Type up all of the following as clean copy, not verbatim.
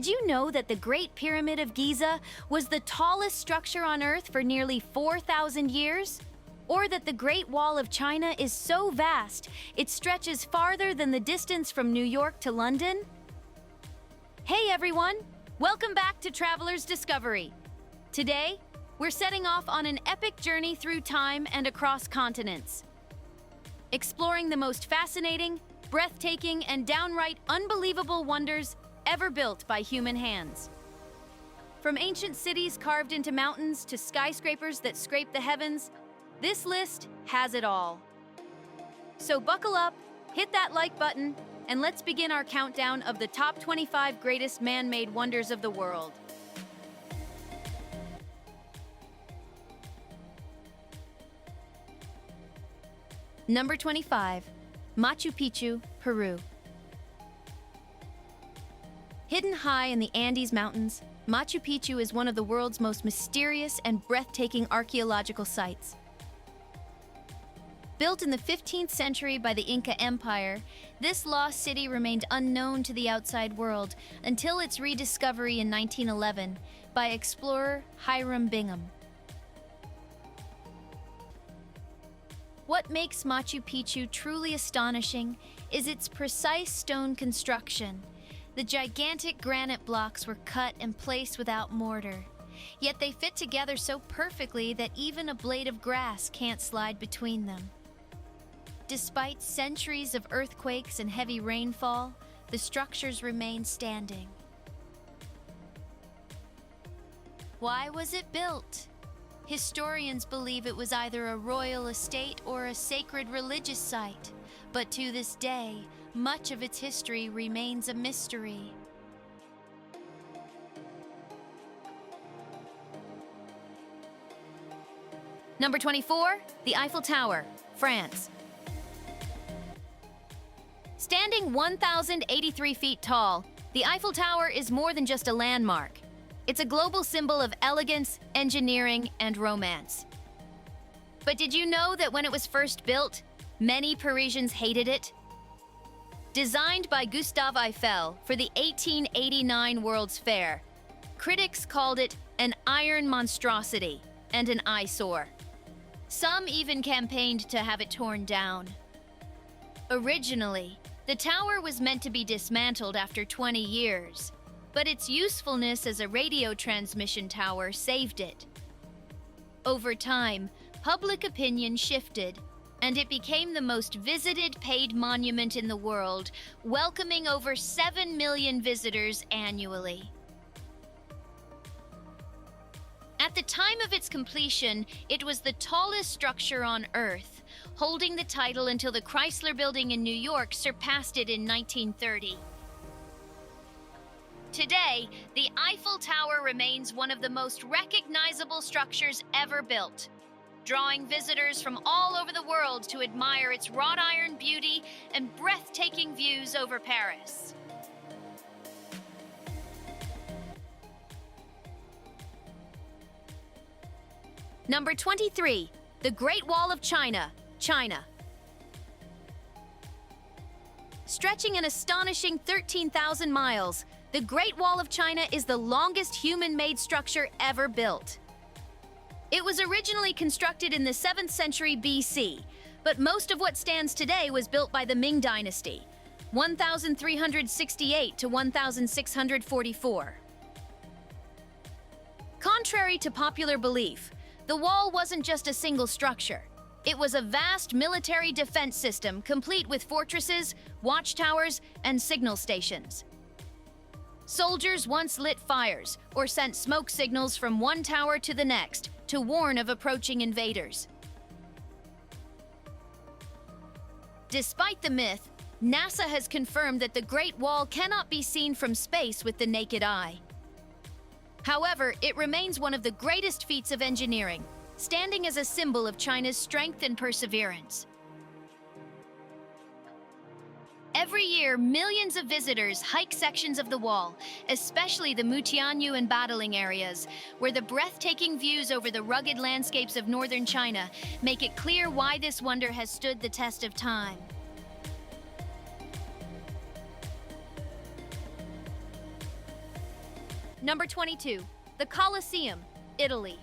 Did you know that the Great Pyramid of Giza was the tallest structure on Earth for nearly 4,000 years? Or that the Great Wall of China is so vast, it stretches farther than the distance from New York to London? Hey everyone! Welcome back to Traveler's Discovery. Today, we're setting off on an epic journey through time and across continents. Exploring the most fascinating, breathtaking, and downright unbelievable wonders ever built by human hands. From ancient cities carved into mountains to skyscrapers that scrape the heavens, this list has it all. So buckle up, hit that like button, and let's begin our countdown of the top 25 greatest man-made wonders of the world. Number 25, Machu Picchu, Peru. Hidden high in the Andes Mountains, Machu Picchu is one of the world's most mysterious and breathtaking archaeological sites. Built in the 15th century by the Inca Empire, this lost city remained unknown to the outside world until its rediscovery in 1911 by explorer Hiram Bingham. What makes Machu Picchu truly astonishing is its precise stone construction. The gigantic granite blocks were cut and placed without mortar, yet they fit together so perfectly that even a blade of grass can't slide between them. Despite centuries of earthquakes and heavy rainfall, the structures remain standing. Why was it built? Historians believe it was either a royal estate or a sacred religious site, but to this day, much of its history remains a mystery. Number 24, the Eiffel Tower, France. Standing 1,083 feet tall, the Eiffel Tower is more than just a landmark. It's a global symbol of elegance, engineering, and romance. But did you know that when it was first built, many Parisians hated it? Designed by Gustave Eiffel for the 1889 World's Fair, critics called it an iron monstrosity and an eyesore. Some even campaigned to have it torn down. Originally, the tower was meant to be dismantled after 20 years, but its usefulness as a radio transmission tower saved it. Over time, public opinion shifted, and it became the most visited paid monument in the world, welcoming over 7 million visitors annually. At the time of its completion, it was the tallest structure on Earth, holding the title until the Chrysler Building in New York surpassed it in 1930. Today, the Eiffel Tower remains one of the most recognizable structures ever built, drawing visitors from all over the world to admire its wrought iron beauty and breathtaking views over Paris. Number 23, the Great Wall of China, China. Stretching an astonishing 13,000 miles, the Great Wall of China is the longest human-made structure ever built. It was originally constructed in the 7th century BC, but most of what stands today was built by the Ming Dynasty, 1368 to 1644. Contrary to popular belief, the wall wasn't just a single structure. It was a vast military defense system complete with fortresses, watchtowers, and signal stations. Soldiers once lit fires or sent smoke signals from one tower to the next to warn of approaching invaders. Despite the myth, NASA has confirmed that the Great Wall cannot be seen from space with the naked eye. However, it remains one of the greatest feats of engineering, standing as a symbol of China's strength and perseverance. Every year, millions of visitors hike sections of the wall, especially the Mutianyu and Badaling areas, where the breathtaking views over the rugged landscapes of northern China make it clear why this wonder has stood the test of time. Number 22, the Colosseum, Italy.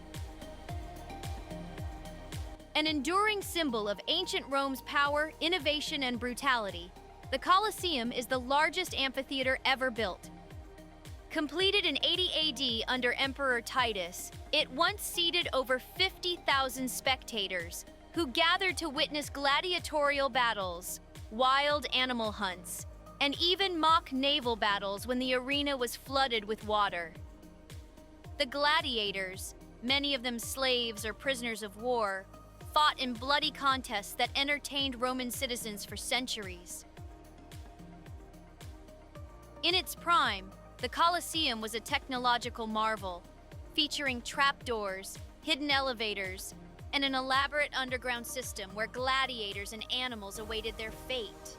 An enduring symbol of ancient Rome's power, innovation, and brutality, the Colosseum is the largest amphitheater ever built. Completed in 80 AD under Emperor Titus, it once seated over 50,000 spectators who gathered to witness gladiatorial battles, wild animal hunts, and even mock naval battles when the arena was flooded with water. The gladiators, many of them slaves or prisoners of war, fought in bloody contests that entertained Roman citizens for centuries. In its prime, the Colosseum was a technological marvel, featuring trapdoors, hidden elevators, and an elaborate underground system where gladiators and animals awaited their fate.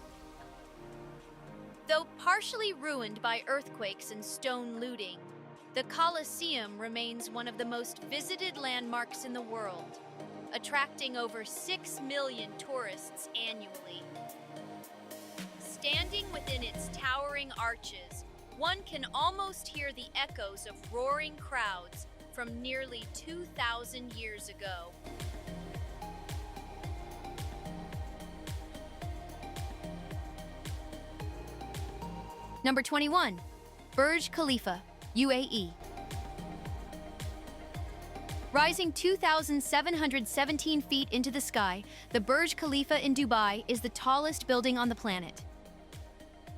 Though partially ruined by earthquakes and stone looting, the Colosseum remains one of the most visited landmarks in the world, attracting over 6 million tourists annually. Standing within its towering arches, one can almost hear the echoes of roaring crowds from nearly 2,000 years ago. Number 21, Burj Khalifa, UAE. Rising 2,717 feet into the sky, the Burj Khalifa in Dubai is the tallest building on the planet.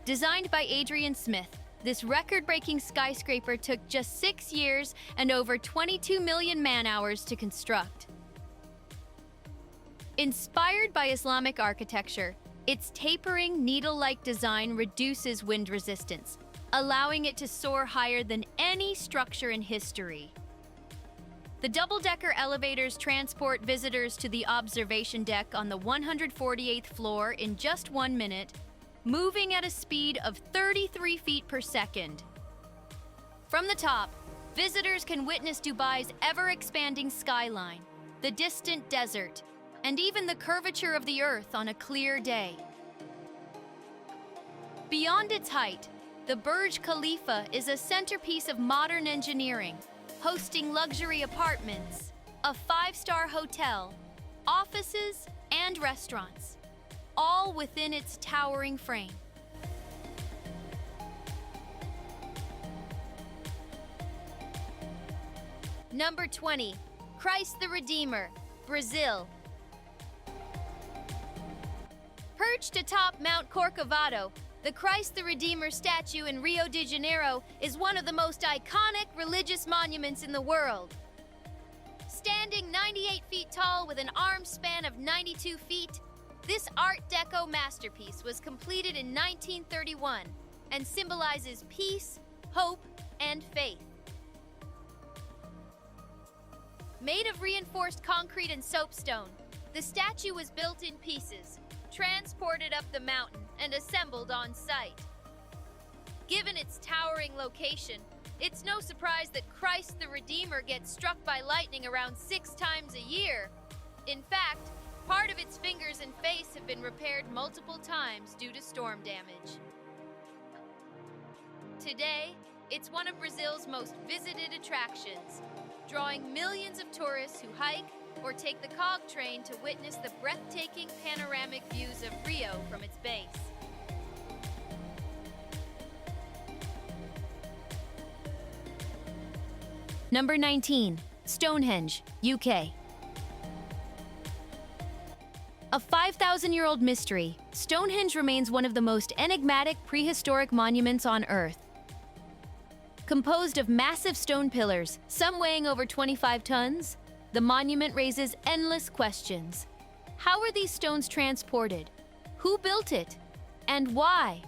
Designed by Adrian Smith, this record-breaking skyscraper took just 6 years and over 22 million man-hours to construct. Inspired by Islamic architecture, its tapering, needle-like design reduces wind resistance, allowing it to soar higher than any structure in history. The double-decker elevators transport visitors to the observation deck on the 148th floor in just 1 minute, moving at a speed of 33 feet per second. From the top, visitors can witness Dubai's ever-expanding skyline, the distant desert, and even the curvature of the earth on a clear day. Beyond its height, the Burj Khalifa is a centerpiece of modern engineering, hosting luxury apartments, a 5-star hotel, offices, and restaurants, all within its towering frame. Number 20, Christ the Redeemer, Brazil. Perched atop Mount Corcovado, the Christ the Redeemer statue in Rio de Janeiro is one of the most iconic religious monuments in the world. Standing 98 feet tall with an arm span of 92 feet, this Art Deco masterpiece was completed in 1931 and symbolizes peace, hope, and faith. Made of reinforced concrete and soapstone, the statue was built in pieces, transported up the mountain, and assembled on site. Given its towering location, it's no surprise that Christ the Redeemer gets struck by lightning around 6 times a year. In fact, part of its fingers and face have been repaired multiple times due to storm damage. Today, it's one of Brazil's most visited attractions, drawing millions of tourists who hike or take the cog train to witness the breathtaking panoramic views of Rio from its base. Number 19, Stonehenge, UK. A 5,000-year-old mystery, Stonehenge remains one of the most enigmatic prehistoric monuments on Earth. Composed of massive stone pillars, some weighing over 25 tons, the monument raises endless questions. How were these stones transported? Who built it? And why?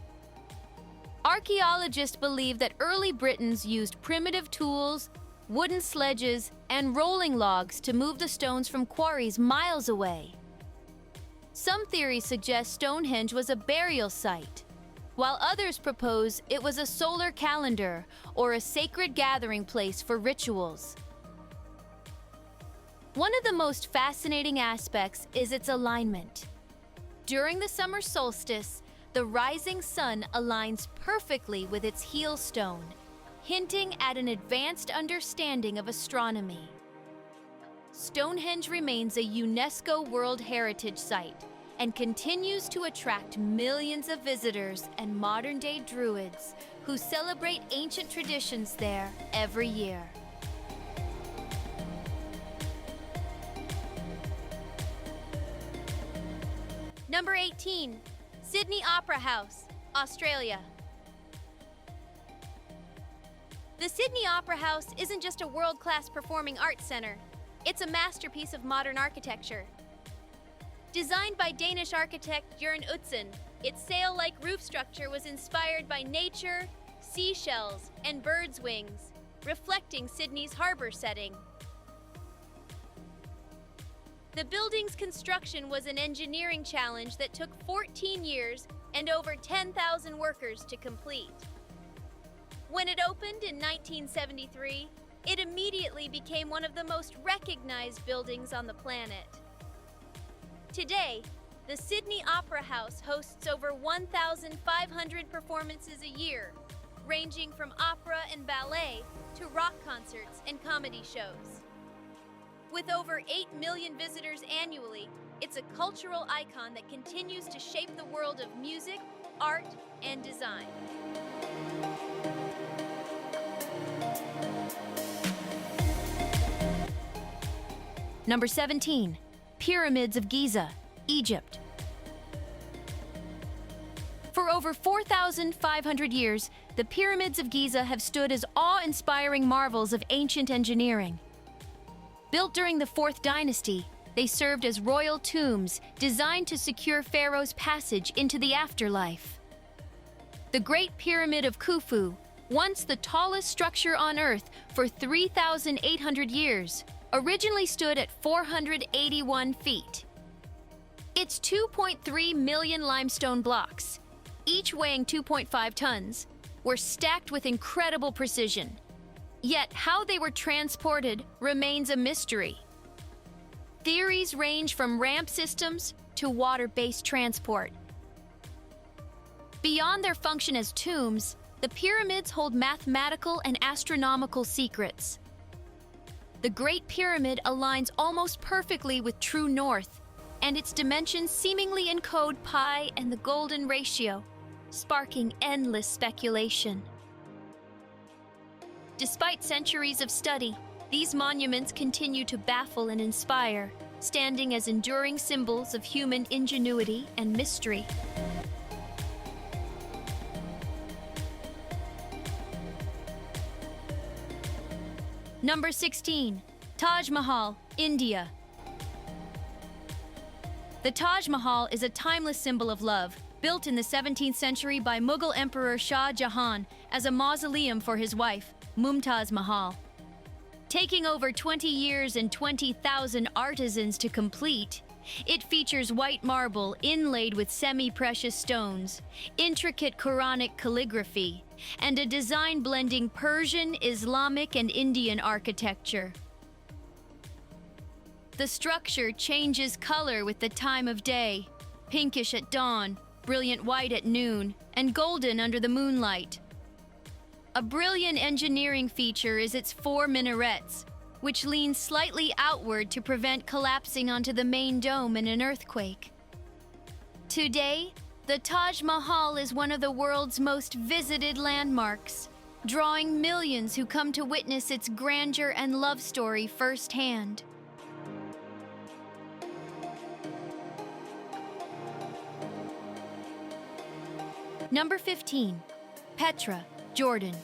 Archaeologists believe that early Britons used primitive tools, wooden sledges, and rolling logs to move the stones from quarries miles away. Some theories suggest Stonehenge was a burial site, while others propose it was a solar calendar or a sacred gathering place for rituals. One of the most fascinating aspects is its alignment. During the summer solstice, the rising sun aligns perfectly with its heel stone, hinting at an advanced understanding of astronomy. Stonehenge remains a UNESCO World Heritage Site and continues to attract millions of visitors and modern-day Druids who celebrate ancient traditions there every year. Number 18, Sydney Opera House, Australia. The Sydney Opera House isn't just a world-class performing arts center. It's a masterpiece of modern architecture. Designed by Danish architect Jørgen Utzon, its sail-like roof structure was inspired by nature, seashells, and birds' wings, reflecting Sydney's harbor setting. The building's construction was an engineering challenge that took 14 years and over 10,000 workers to complete. When it opened in 1973, it immediately became one of the most recognized buildings on the planet. Today, the Sydney Opera House hosts over 1,500 performances a year, ranging from opera and ballet to rock concerts and comedy shows. With over 8 million visitors annually, it's a cultural icon that continues to shape the world of music, art, and design. Number 17, Pyramids of Giza, Egypt. For over 4,500 years, the Pyramids of Giza have stood as awe-inspiring marvels of ancient engineering. Built during the 4th dynasty, they served as royal tombs designed to secure Pharaoh's passage into the afterlife. The Great Pyramid of Khufu, once the tallest structure on Earth for 3,800 years, originally stood at 481 feet. Its 2.3 million limestone blocks, each weighing 2.5 tons, were stacked with incredible precision. Yet how they were transported remains a mystery. Theories range from ramp systems to water-based transport. Beyond their function as tombs, the pyramids hold mathematical and astronomical secrets. The Great Pyramid aligns almost perfectly with true north, and its dimensions seemingly encode pi and the golden ratio, sparking endless speculation. Despite centuries of study, these monuments continue to baffle and inspire, standing as enduring symbols of human ingenuity and mystery. Number 16, Taj Mahal, India. The Taj Mahal is a timeless symbol of love, built in the 17th century by Mughal Emperor Shah Jahan as a mausoleum for his wife, Mumtaz Mahal. Taking over 20 years and 20,000 artisans to complete, it features white marble inlaid with semi-precious stones, intricate Quranic calligraphy, and a design blending Persian, Islamic, and Indian architecture. The structure changes color with the time of day, pinkish at dawn, brilliant white at noon, and golden under the moonlight. A brilliant engineering feature is its 4 minarets, which lean slightly outward to prevent collapsing onto the main dome in an earthquake. Today, the Taj Mahal is one of the world's most visited landmarks, drawing millions who come to witness its grandeur and love story firsthand. Number 15, Petra, Jordan.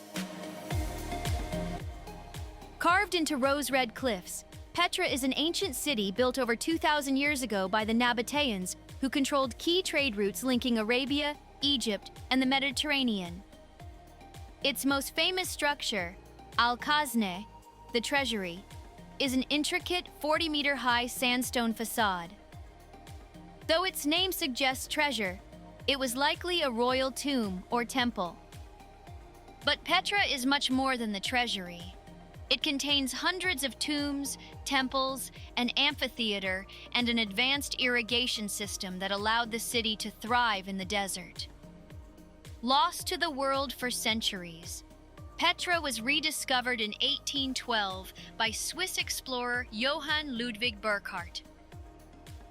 Carved into rose-red cliffs, Petra is an ancient city built over 2,000 years ago by the Nabateans, who controlled key trade routes linking Arabia, Egypt, and the Mediterranean. Its most famous structure, Al-Khazne, the treasury, is an intricate 40-meter-high sandstone facade. Though its name suggests treasure, it was likely a royal tomb or temple. But Petra is much more than the treasury. It contains hundreds of tombs, temples, an amphitheater, and an advanced irrigation system that allowed the city to thrive in the desert. Lost to the world for centuries, Petra was rediscovered in 1812 by Swiss explorer Johann Ludwig Burckhardt.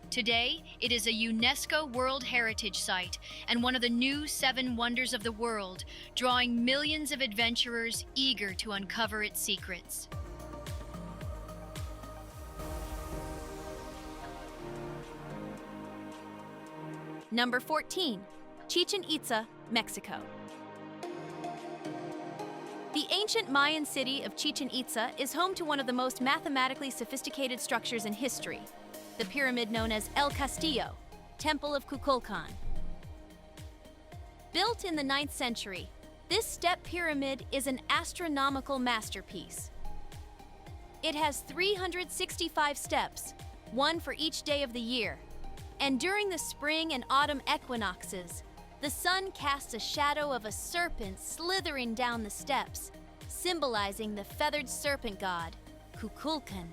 Today, it is a UNESCO World Heritage Site and one of the new 7 wonders of the world, drawing millions of adventurers eager to uncover its secrets. Number 14, Chichen Itza, Mexico. The ancient Mayan city of Chichen Itza is home to one of the most mathematically sophisticated structures in history, the pyramid known as El Castillo, Temple of Kukulkan. Built in the 9th century, this step pyramid is an astronomical masterpiece. It has 365 steps, one for each day of the year, and during the spring and autumn equinoxes, the sun casts a shadow of a serpent slithering down the steps, symbolizing the feathered serpent god, Kukulkan.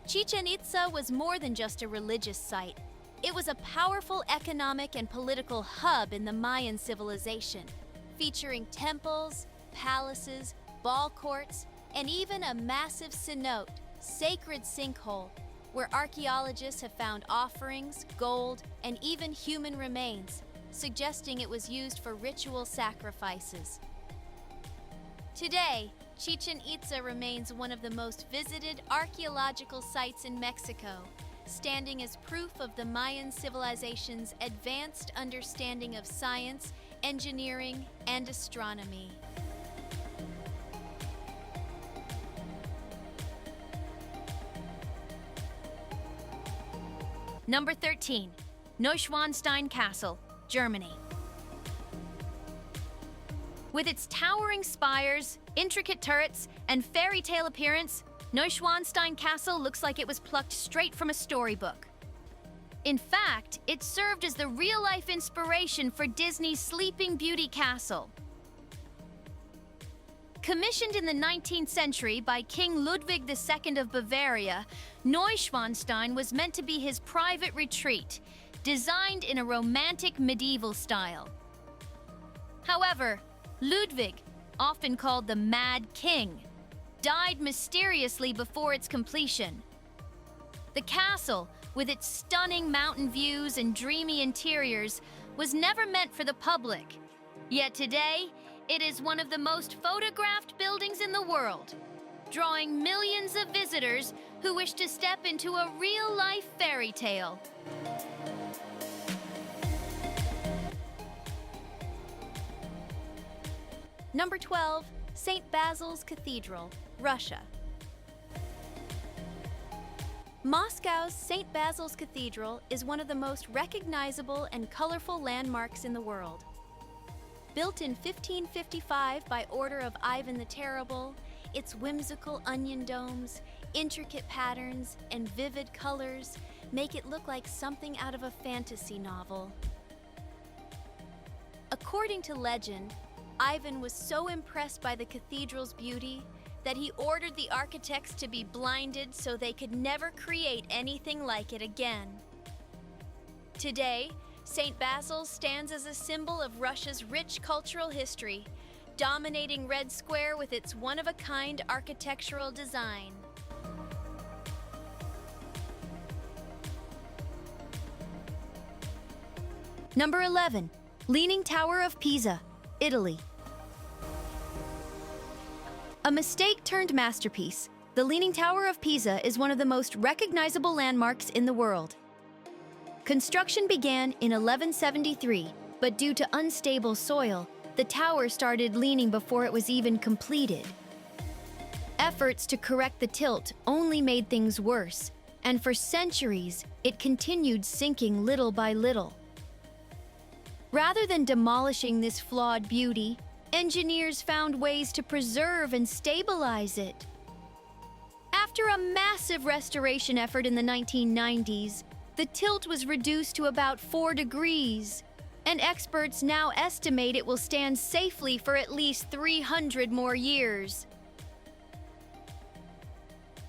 Chichen Itza was more than just a religious site. It was a powerful economic and political hub in the Mayan civilization, featuring temples, palaces, ball courts, and even a massive cenote, sacred sinkhole, where archaeologists have found offerings, gold, and even human remains, suggesting it was used for ritual sacrifices. Today, Chichen Itza remains one of the most visited archaeological sites in Mexico, standing as proof of the Mayan civilization's advanced understanding of science, engineering, and astronomy. Number 13, Neuschwanstein Castle, Germany. With its towering spires, intricate turrets, and fairy tale appearance, Neuschwanstein Castle looks like it was plucked straight from a storybook. In fact, it served as the real-life inspiration for Disney's Sleeping Beauty Castle. Commissioned in the 19th century by King Ludwig II of Bavaria, Neuschwanstein was meant to be his private retreat, designed in a romantic medieval style. However, Ludwig, often called the Mad King, died mysteriously before its completion. The castle, with its stunning mountain views and dreamy interiors, was never meant for the public. Yet today, it is one of the most photographed buildings in the world, drawing millions of visitors who wish to step into a real-life fairy tale. Number 12, St. Basil's Cathedral, Russia. Moscow's St. Basil's Cathedral is one of the most recognizable and colorful landmarks in the world. Built in 1555 by order of Ivan the Terrible, its whimsical onion domes, intricate patterns, and vivid colors make it look like something out of a fantasy novel. According to legend, Ivan was so impressed by the cathedral's beauty that he ordered the architects to be blinded so they could never create anything like it again. Today, St. Basil stands as a symbol of Russia's rich cultural history, dominating Red Square with its one-of-a-kind architectural design. Number 11, Leaning Tower of Pisa, Italy. A mistake-turned-masterpiece, the Leaning Tower of Pisa is one of the most recognizable landmarks in the world. Construction began in 1173, but due to unstable soil, the tower started leaning before it was even completed. Efforts to correct the tilt only made things worse, and for centuries, it continued sinking little by little. Rather than demolishing this flawed beauty, engineers found ways to preserve and stabilize it. After a massive restoration effort in the 1990s, the tilt was reduced to about 4 degrees, and experts now estimate it will stand safely for at least 300 more years.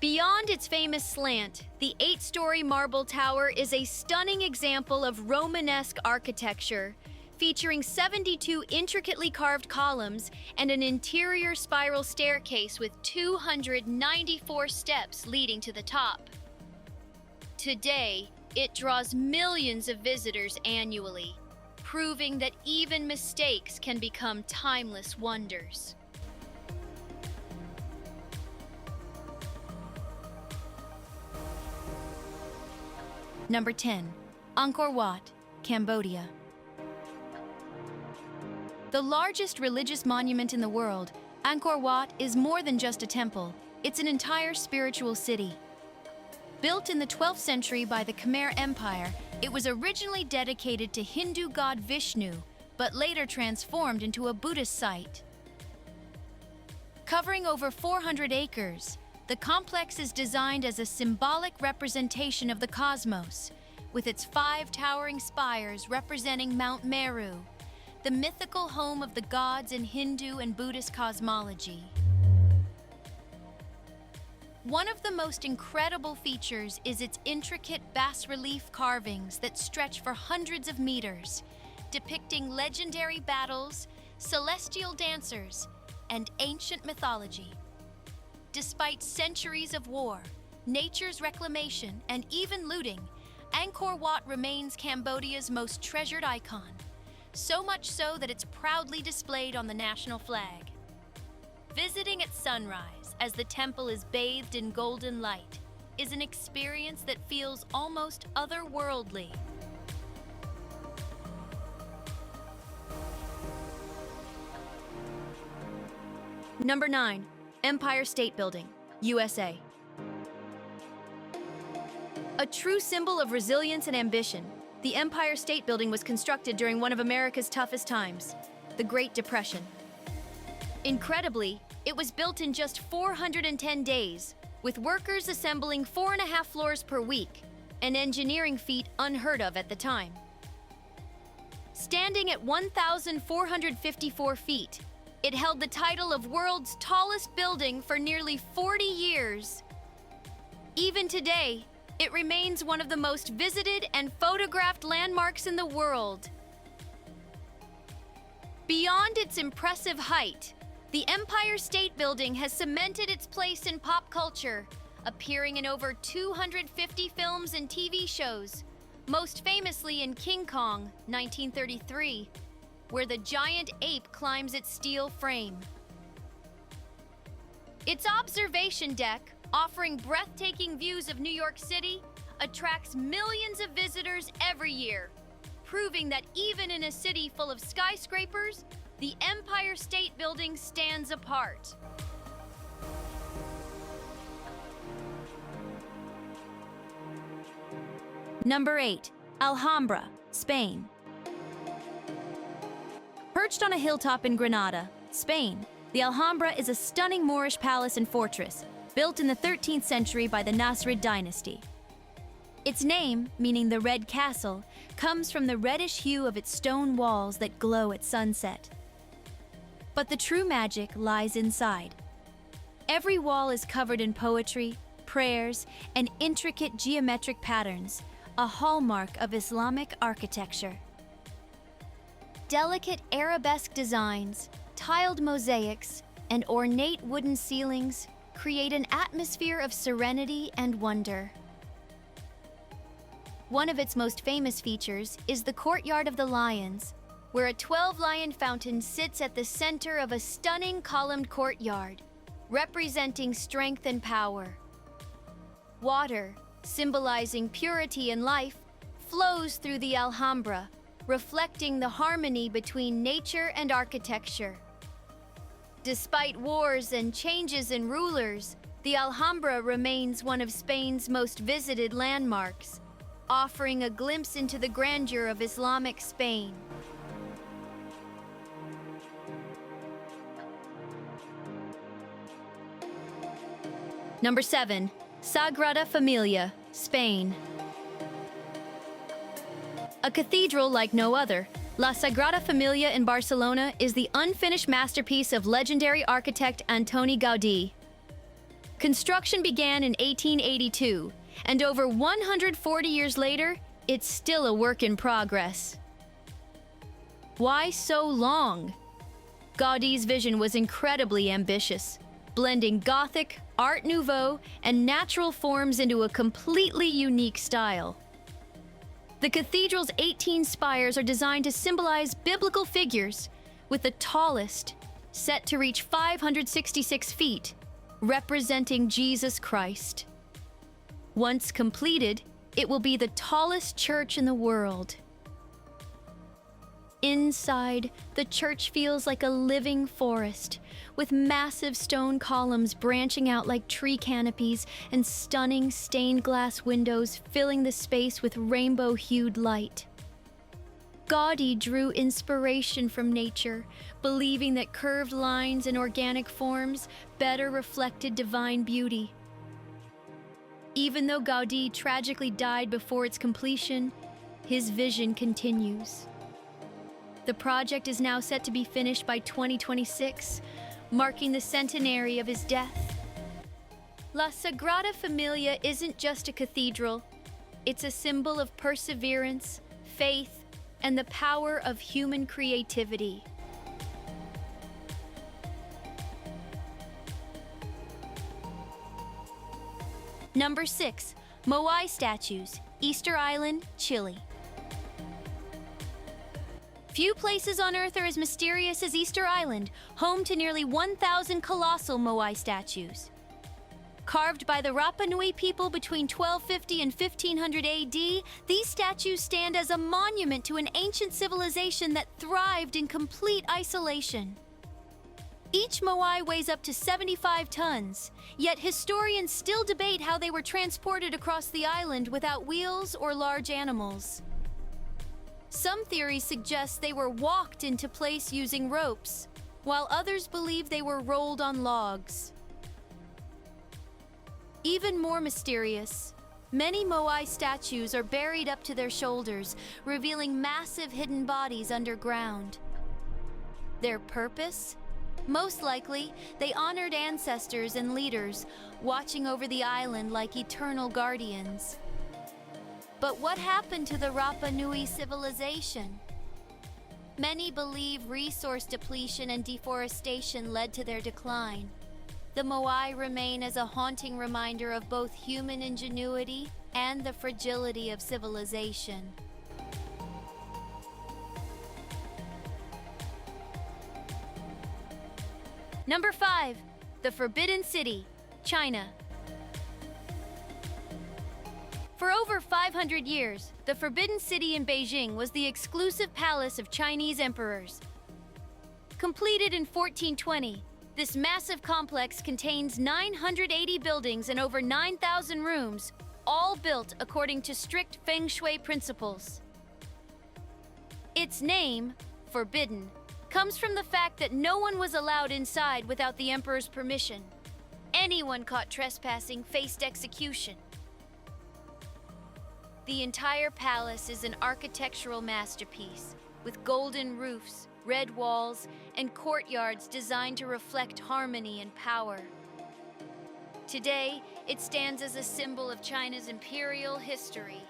Beyond its famous slant, the 8-story marble tower is a stunning example of Romanesque architecture, featuring 72 intricately carved columns and an interior spiral staircase with 294 steps leading to the top. Today, it draws millions of visitors annually, proving that even mistakes can become timeless wonders. Number 10. Angkor Wat, Cambodia. The largest religious monument in the world, Angkor Wat is more than just a temple. It's an entire spiritual city. Built in the 12th century by the Khmer Empire, it was originally dedicated to Hindu god Vishnu, but later transformed into a Buddhist site. Covering over 400 acres, the complex is designed as a symbolic representation of the cosmos, with its 5 towering spires representing Mount Meru, the mythical home of the gods in Hindu and Buddhist cosmology. One of the most incredible features is its intricate bas-relief carvings that stretch for hundreds of meters, depicting legendary battles, celestial dancers, and ancient mythology. Despite centuries of war, nature's reclamation, and even looting, Angkor Wat remains Cambodia's most treasured icon, so much so that it's proudly displayed on the national flag. Visiting at sunrise, as the temple is bathed in golden light, is an experience that feels almost otherworldly. Number 9. Empire State Building, USA. A true symbol of resilience and ambition, the Empire State Building was constructed during one of America's toughest times, the Great Depression. Incredibly, it was built in just 410 days, with workers assembling 4.5 floors per week, an engineering feat unheard of at the time. Standing at 1,454 feet, it held the title of world's tallest building for nearly 40 years. Even today, it remains one of the most visited and photographed landmarks in the world. Beyond its impressive height, the Empire State Building has cemented its place in pop culture, appearing in over 250 films and TV shows, most famously in King Kong, 1933, where the giant ape climbs its steel frame. Its observation deck, offering breathtaking views of New York City, attracts millions of visitors every year, proving that even in a city full of skyscrapers, the Empire State Building stands apart. Number 8. Alhambra, Spain. Perched on a hilltop in Granada, Spain, the Alhambra is a stunning Moorish palace and fortress, built in the 13th century by the Nasrid dynasty. Its name, meaning the Red Castle, comes from the reddish hue of its stone walls that glow at sunset. But the true magic lies inside. Every wall is covered in poetry, prayers, and intricate geometric patterns, a hallmark of Islamic architecture. Delicate arabesque designs, tiled mosaics, and ornate wooden ceilings create an atmosphere of serenity and wonder. One of its most famous features is the Courtyard of the Lions, where a 12-lion fountain sits at the center of a stunning columned courtyard, representing strength and power. Water, symbolizing purity and life, flows through the Alhambra, reflecting the harmony between nature and architecture. Despite wars and changes in rulers, the Alhambra remains one of Spain's most visited landmarks, offering a glimpse into the grandeur of Islamic Spain. Number 7. Sagrada Familia, Spain. A cathedral like no other, La Sagrada Familia in Barcelona is the unfinished masterpiece of legendary architect Antoni Gaudí. Construction began in 1882, and over 140 years later, it's still a work in progress. Why so long? Gaudi's vision was incredibly ambitious, blending Gothic, Art Nouveau, and natural forms into a completely unique style. The cathedral's 18 spires are designed to symbolize biblical figures, with the tallest set to reach 566 feet, representing Jesus Christ. Once completed, it will be the tallest church in the world. Inside, the church feels like a living forest, with massive stone columns branching out like tree canopies and stunning stained glass windows filling the space with rainbow-hued light. Gaudi drew inspiration from nature, believing that curved lines and organic forms better reflected divine beauty. Even though Gaudi tragically died before its completion, his vision continues. The project is now set to be finished by 2026, marking the centenary of his death. La Sagrada Familia isn't just a cathedral. It's a symbol of perseverance, faith, and the power of human creativity. Number 6. Moai statues, Easter Island, Chile. Few places on Earth are as mysterious as Easter Island, home to nearly 1,000 colossal Moai statues. Carved by the Rapa Nui people between 1250 and 1500 AD, these statues stand as a monument to an ancient civilization that thrived in complete isolation. Each Moai weighs up to 75 tons, yet historians still debate how they were transported across the island without wheels or large animals. Some theories suggest they were walked into place using ropes, while others believe they were rolled on logs. Even more mysterious, many Moai statues are buried up to their shoulders, revealing massive hidden bodies underground. Their purpose? Most likely, they honored ancestors and leaders, watching over the island like eternal guardians. But what happened to the Rapa Nui civilization? Many believe resource depletion and deforestation led to their decline. The Moai remain as a haunting reminder of both human ingenuity and the fragility of civilization. Number 5. The Forbidden City, China. For over 500 years, the Forbidden City in Beijing was the exclusive palace of Chinese emperors. Completed in 1420, this massive complex contains 980 buildings and over 9,000 rooms, all built according to strict feng shui principles. Its name, Forbidden, comes from the fact that no one was allowed inside without the emperor's permission. Anyone caught trespassing faced execution. The entire palace is an architectural masterpiece, with golden roofs, red walls, and courtyards designed to reflect harmony and power. Today, it stands as a symbol of China's imperial history,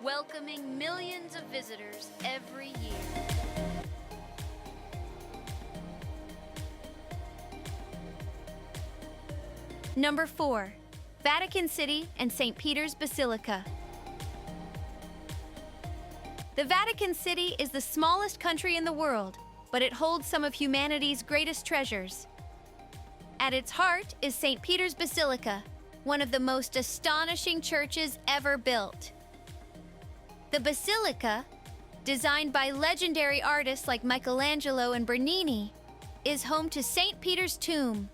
welcoming millions of visitors every year. Number 4. Vatican City and St. Peter's Basilica. The Vatican City is the smallest country in the world, but it holds some of humanity's greatest treasures. At its heart is St. Peter's Basilica, one of the most astonishing churches ever built. The Basilica, designed by legendary artists like Michelangelo and Bernini, is home to St. Peter's tomb,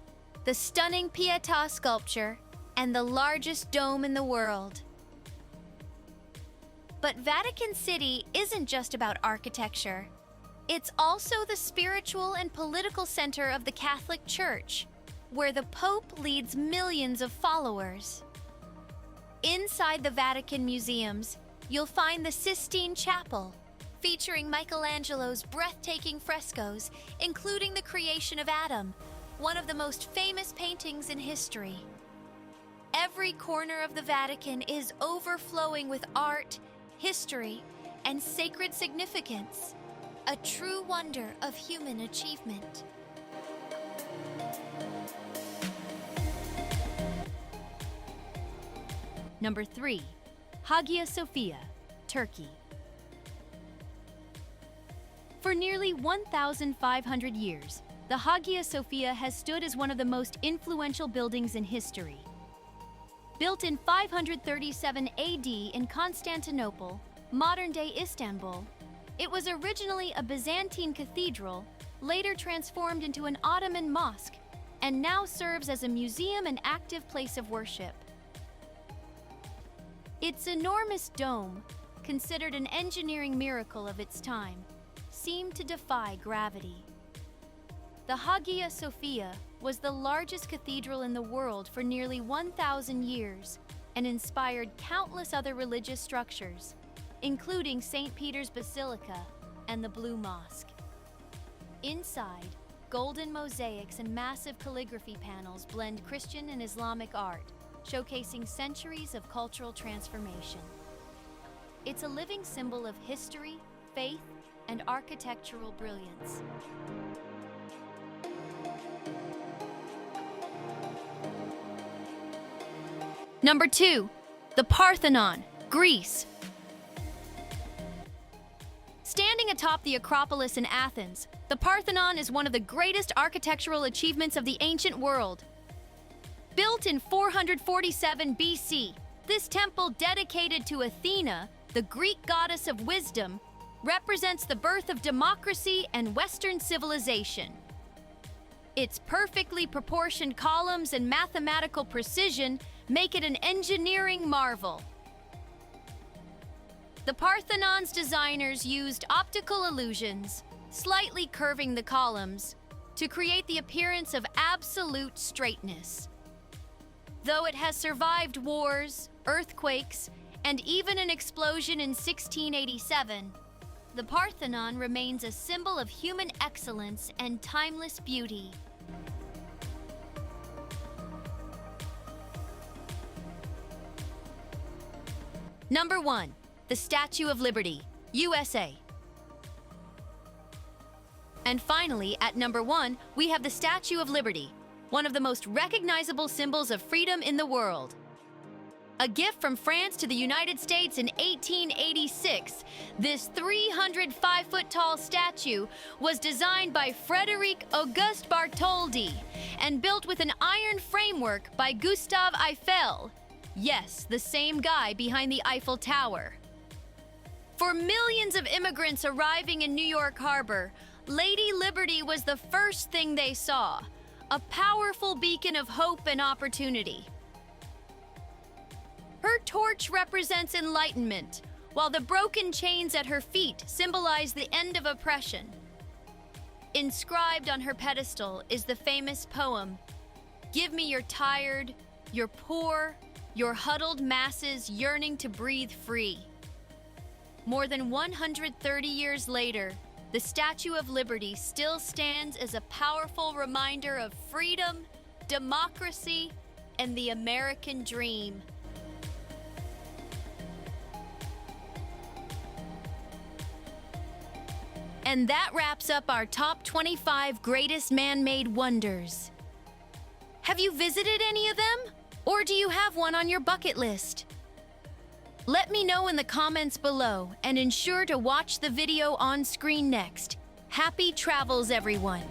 the stunning Pietà sculpture, and the largest dome in the world. But Vatican City isn't just about architecture. It's also the spiritual and political center of the Catholic Church, where the Pope leads millions of followers. Inside the Vatican museums, you'll find the Sistine Chapel, featuring Michelangelo's breathtaking frescoes, including the creation of Adam, one of the most famous paintings in history. Every corner of the Vatican is overflowing with art, history, and sacred significance. a true wonder of human achievement. Number 3. Hagia Sophia, Turkey. For nearly 1,500 years, the Hagia Sophia has stood as one of the most influential buildings in history. Built in 537 AD in Constantinople, modern-day Istanbul, it was originally a Byzantine cathedral, later transformed into an Ottoman mosque, and now serves as a museum and active place of worship. Its enormous dome, considered an engineering miracle of its time, seemed to defy gravity. The Hagia Sophia was the largest cathedral in the world for nearly 1,000 years and inspired countless other religious structures, including St. Peter's Basilica and the Blue Mosque. Inside, golden mosaics and massive calligraphy panels blend Christian and Islamic art, showcasing centuries of cultural transformation. It's a living symbol of history, faith, and architectural brilliance. Number 2. The Parthenon, Greece. Standing atop the Acropolis in Athens, the Parthenon is one of the greatest architectural achievements of the ancient world. Built in 447 BC, this temple dedicated to Athena, the Greek goddess of wisdom, represents the birth of democracy and Western civilization. Its perfectly proportioned columns and mathematical precision make it an engineering marvel. The Parthenon's designers used optical illusions, slightly curving the columns, to create the appearance of absolute straightness. Though it has survived wars, earthquakes, and even an explosion in 1687, the Parthenon remains a symbol of human excellence and timeless beauty. Number 1. The Statue of Liberty, USA. And finally, at number 1, we have the Statue of Liberty, one of the most recognizable symbols of freedom in the world. A gift from France to the United States in 1886, this 305-foot-tall statue was designed by Frédéric Auguste Bartholdi and built with an iron framework by Gustave Eiffel. Yes, the same guy behind the Eiffel Tower. For millions of immigrants arriving in New York Harbor, Lady Liberty was the first thing they saw, a powerful beacon of hope and opportunity. Her torch represents enlightenment, while the broken chains at her feet symbolize the end of oppression. Inscribed on her pedestal is the famous poem, "Give me your tired, your poor, your huddled masses yearning to breathe free." More than 130 years later, the Statue of Liberty still stands as a powerful reminder of freedom, democracy, and the American dream. And that wraps up our top 25 greatest man-made wonders. Have you visited any of them? Or do you have one on your bucket list? Let me know in the comments below and ensure to watch the video on screen next. Happy travels, everyone!